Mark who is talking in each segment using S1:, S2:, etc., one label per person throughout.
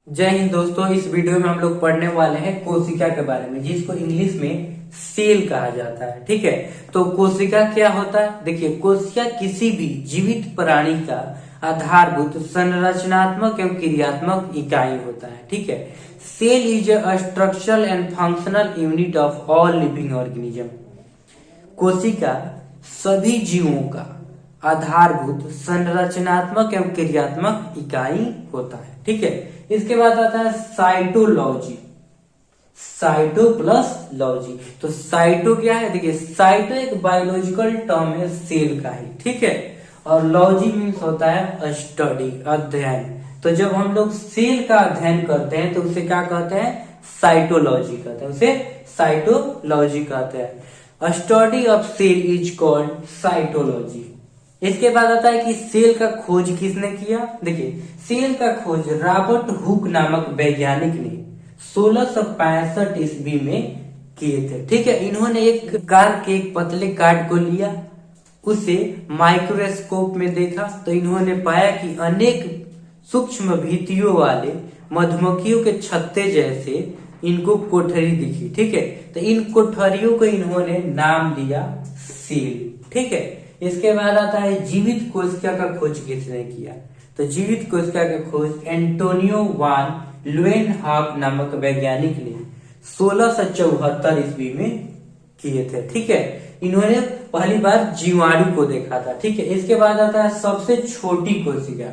S1: जय हिंद दोस्तों। इस वीडियो में हम लोग पढ़ने वाले हैं कोशिका के बारे में, जिसको इंग्लिश में सेल कहा जाता है। ठीक है, तो कोशिका क्या होता है? देखिए, कोशिका किसी भी जीवित प्राणी का आधारभूत संरचनात्मक एवं क्रियात्मक इकाई होता है। ठीक है, cell is a structural and functional unit of all living organism. कोशिका सभी जीवों का आधारभूत संरचनात्मक एवं क्रियात्मक इकाई होता है। ठीक है, इसके बाद आता है साइटोलॉजी। Cyto plus logy. तो साइटो क्या है? देखिए, साइटो एक बायोलॉजिकल टर्म है सेल का ही। ठीक है, और लॉजी मीन्स होता है स्टडी, अध्ययन। तो जब हम लोग सेल का अध्ययन करते हैं तो उसे क्या कहते हैं? साइटोलॉजी कहते हैं, उसे साइटोलॉजी कहते हैं। Study of cell is called cytology. इसके बाद आता है कि सेल का खोज किसने किया? देखिए, सेल का खोज रॉबर्ट हुक नामक वैज्ञानिक ने 1665 ईस्वी में किए थे। ठीक है, इन्होंने एक कार के एक पतले कार्ड को लिया, उसे माइक्रोस्कोप में देखा तो इन्होंने पाया कि अनेक सूक्ष्म भित्तियों वाले मधुमक्खियों के छत्ते जैसे इनको कोठरी दिखी। ठीक है, तो इन कोठरियों को इन्होंने नाम दिया सेल। ठीक है, इसके बाद आता है जीवित कोशिका का खोज किसने किया? तो जीवित कोशिका का खोज एंटोनियो वान लुएनहाक नामक वैज्ञानिक ने 1674 ईस्वी में किए थे। ठीक है, इन्होंने पहली बार जीवाणु को देखा था। ठीक है, इसके बाद आता है सबसे छोटी कोशिका।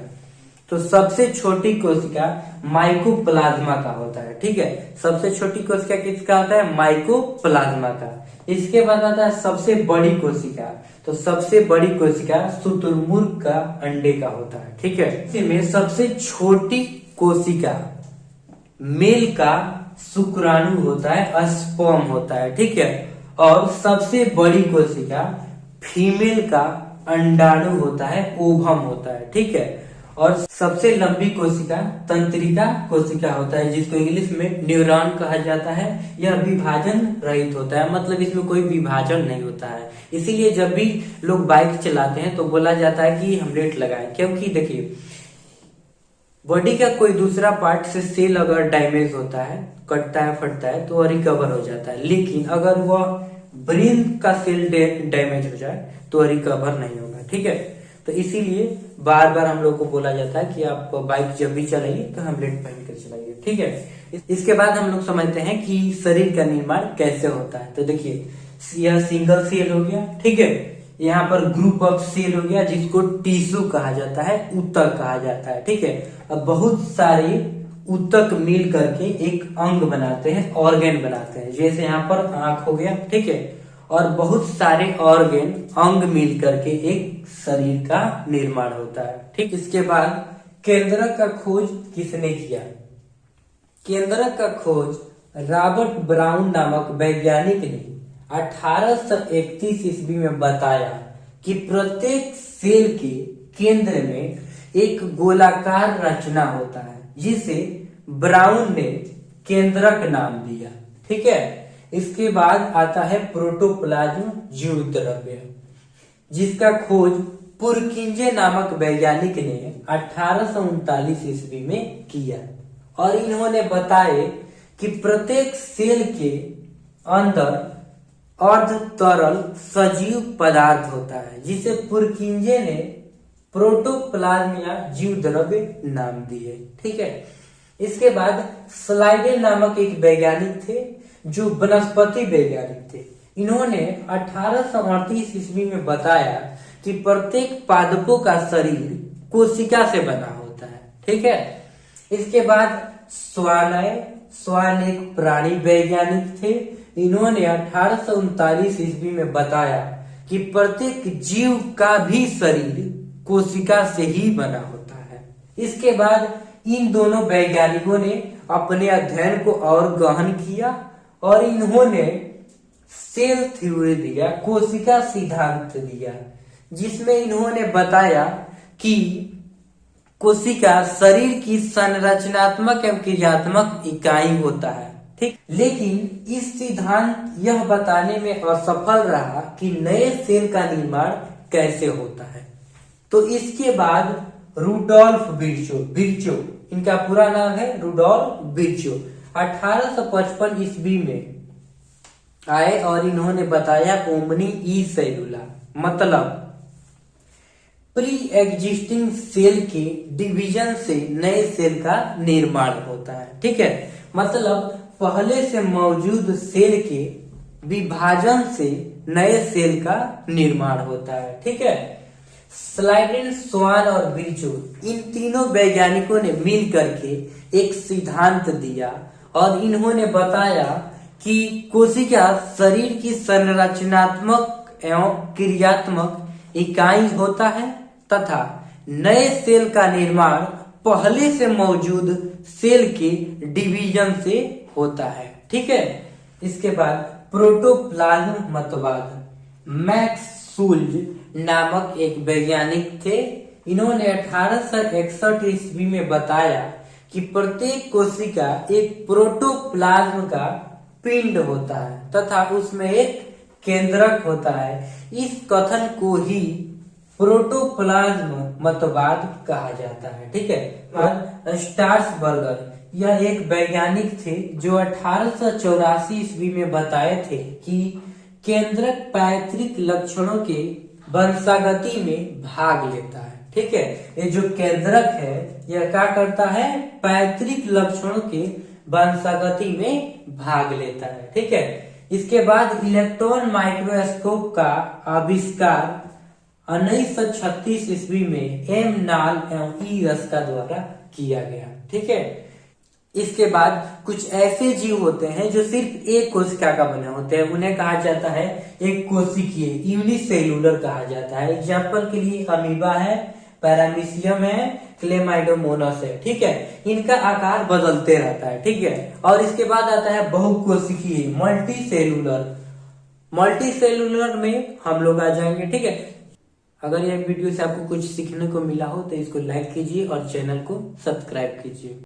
S1: तो सबसे छोटी कोशिका माइकोप्लाज्मा का होता है। ठीक है, सबसे छोटी कोशिका किसका होता है? माइकोप्लाज्मा का। इसके बाद आता है सबसे बड़ी कोशिका। तो सबसे बड़ी कोशिका शुतुरमुर्ग का अंडे का होता है। ठीक है, इसमें सबसे छोटी कोशिका मेल का शुक्राणु होता है, स्पर्म होता है। ठीक है, और सबसे बड़ी कोशिका फीमेल का अंडाणु होता है, ओवम होता है। ठीक है, और सबसे लंबी कोशिका तंत्रिका कोशिका होता है, जिसको इंग्लिश में न्यूरॉन कहा जाता है। यह विभाजन रहित होता है, मतलब इसमें कोई विभाजन नहीं होता है। इसीलिए जब भी लोग बाइक चलाते हैं तो बोला जाता है कि हेलमेट लगाएं, क्योंकि देखिए, बॉडी का कोई दूसरा पार्ट से सेल अगर डैमेज होता है, कटता है, फटता है, तो वह रिकवर हो जाता है। लेकिन अगर वह ब्रेन का सेल डैमेज हो जाए तो वह रिकवर नहीं होगा। ठीक है, तो इसीलिए बार बार हम लोग को बोला जाता है कि आप बाइक जब भी चलाइए तो हेलमेट पहन कर चलाइए। ठीक है, इसके बाद हम लोग समझते हैं कि शरीर का निर्माण कैसे होता है। तो देखिए, यह सिंगल सेल हो गया। ठीक है, यहाँ पर ग्रुप ऑफ सेल हो गया, जिसको टिश्यू कहा जाता है, ऊतक कहा जाता है। ठीक है, अब बहुत सारे ऊतक मिल करके एक अंग बनाते हैं, ऑर्गेन बनाते हैं। जैसे यहाँ पर आंख हो गया। ठीक है, और बहुत सारे ऑर्गेन अंग मिल करके एक शरीर का निर्माण होता है। ठीक, इसके बाद केंद्रक का खोज किसने किया? केंद्रक का खोज रॉबर्ट ब्राउन नामक वैज्ञानिक ने 1831 ईस्वी में बताया कि प्रत्येक सेल के केंद्र में एक गोलाकार रचना होता है, जिसे ब्राउन ने केंद्रक नाम दिया। ठीक है, इसके बाद आता है प्रोटोप्लाज्म जीव द्रव्य, जिसका खोज पुरकिंजे नामक वैज्ञानिक ने 1839 ईस्वी में किया, और इन्होंने बताए कि प्रत्येक सेल के अंदर अर्ध तरल सजीव पदार्थ होता है, जिसे पुरकिंजे ने प्रोटोप्लाज्म या जीव द्रव्य नाम दिए। ठीक है, इसके बाद स्लाइडेन नामक एक वैज्ञानिक थे, जो वनस्पति वैज्ञानिक थे। इन्होंने 1838 ईस्वी में बताया कि प्रत्येक पादपों का शरीर कोशिका से बना होता है। ठीक है, इसके बाद स्वान एक प्राणी वैज्ञानिक थे। इन्होंने 1839 ईस्वी में बताया कि प्रत्येक जीव का भी शरीर कोशिका से ही बना होता है। इसके बाद इन दोनों वैज्ञानिकों ने अपने अध्ययन को और गहन किया, और इन्होंने सेल थ्योरी दिया, कोशिका सिद्धांत दिया, जिसमें इन्होंने बताया कि कोशिका शरीर की संरचनात्मक एवं क्रियात्मक इकाई होता है। ठीक, लेकिन इस सिद्धांत यह बताने में असफल रहा कि नए सेल का निर्माण कैसे होता है। तो इसके बाद रूडोल्फ विर्चो इनका पूरा नाम है रुडोल्फ विर्चो। 1855 ईस्वी में आए और इन्होंने बताया ओमनी ई सेलुला मतलब प्री एग्जिस्टिंग सेल के डिवीजन से नए सेल का निर्माण होता है। ठीक है, मतलब पहले से मौजूद सेल के विभाजन से नए सेल का निर्माण होता है। ठीक है, स्लाइडेन, स्वान और विर्चो इन तीनों वैज्ञानिकों ने मिल करके एक सिद्धांत दिया और इन्होंने बताया कि कोशिका शरीर की संरचनात्मक एवं क्रियात्मक इकाई होता है तथा नए सेल का निर्माण पहले से मौजूद सेल के डिवीजन से होता है। ठीक है, इसके बाद प्रोटोप्लाज्म मतवाद। मैक्स शुल्ज नामक एक वैज्ञानिक थे। इन्होंने 1861 ईस्वी में बताया कि प्रत्येक कोशिका एक प्रोटोप्लाज्म का पिंड होता है तथा उसमें एक केंद्रक होता है। इस कथन को ही प्रोटोप्लाज्म मतवाद कहा जाता है। ठीक है, स्टार्सबर्गर यह एक वैज्ञानिक थे जो 1884 ईस्वी में बताए थे कि केंद्रक पैतृक लक्षणों के वंशागति में भाग लेता है। ठीक है, ये जो केंद्रक है यह क्या करता है, पैतृक लक्षणों के वंशागति में भाग लेता है। ठीक है, इसके बाद इलेक्ट्रॉन माइक्रोस्कोप का आविष्कार 1936 ईस्वी में एम नाल एवं ई रस्का द्वारा किया गया। ठीक है, इसके बाद कुछ ऐसे जीव होते हैं जो सिर्फ एक कोशिका का बने होते हैं, उन्हें कहा जाता है एक कोशिकीय, यूनिसेलुलर कहा जाता है। एग्जाम्पल के लिए अमीबा है, पैरामीशियम है, क्लेमाइडोमोनास है। ठीक है, इनका आकार बदलते रहता है। ठीक है, और इसके बाद आता है बहुकोशिकीय, मल्टीसेलुलर। मल्टीसेलुलर में हम लोग आ जाएंगे। ठीक है, अगर यह वीडियो से आपको कुछ सीखने को मिला हो तो इसको लाइक कीजिए और चैनल को सब्सक्राइब कीजिए।